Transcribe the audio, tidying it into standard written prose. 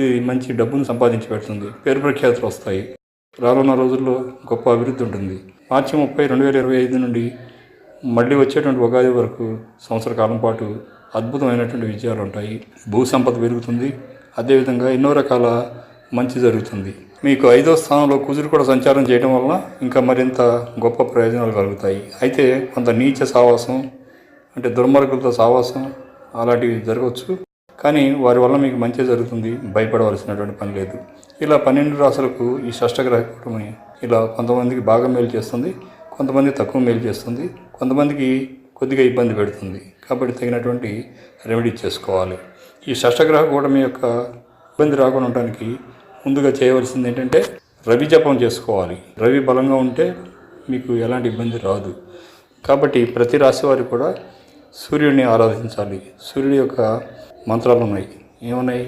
ఇది మంచి డబ్బును సంపాదించి పెడుతుంది, పేరు ప్రఖ్యాతులు వస్తాయి. రానున్న రోజుల్లో గొప్ప అభివృద్ధి ఉంటుంది. మార్చి 30, 2025 నుండి మళ్ళీ వచ్చేటువంటి ఉగాది వరకు సంవత్సర కాలం పాటు అద్భుతమైనటువంటి విజయాలు ఉంటాయి. భూ సంపద పెరుగుతుంది. అదేవిధంగా ఎన్నో రకాల మంచి జరుగుతుంది. మీకు 5వ స్థానంలో కుజుడు కూడా సంచారం చేయడం వలన ఇంకా మరింత గొప్ప ప్రయోజనాలు కలుగుతాయి. అయితే కొంత నీచ సావాసం అంటే దుర్మార్గులతో సావాసం అలాంటివి జరగవచ్చు, కానీ వారి వల్ల మీకు మంచి జరుగుతుంది, భయపడవలసినటువంటి పని లేదు. ఇలా 12 రాశులకు ఈ షష్టగ్రహ కూటమి ఇలా కొంతమందికి బాగా మేలు చేస్తుంది, కొంతమంది తక్కువ మేలు చేస్తుంది, కొంతమందికి కొద్దిగా ఇబ్బంది పెడుతుంది. కాబట్టి తగినటువంటి రెమెడీ చేసుకోవాలి. ఈ షష్టగ్రహ కూటమి యొక్క ఇబ్బంది రాకుండా ఉండడానికి ముందుగా చేయవలసింది ఏంటంటే రవి జపం చేసుకోవాలి. రవి బలంగా ఉంటే మీకు ఎలాంటి ఇబ్బంది రాదు. కాబట్టి ప్రతి రాశి వారు కూడా సూర్యుడిని ఆరాధించాలి. సూర్యుడి యొక్క మంత్రాలు ఉన్నాయి. ఏమున్నాయి?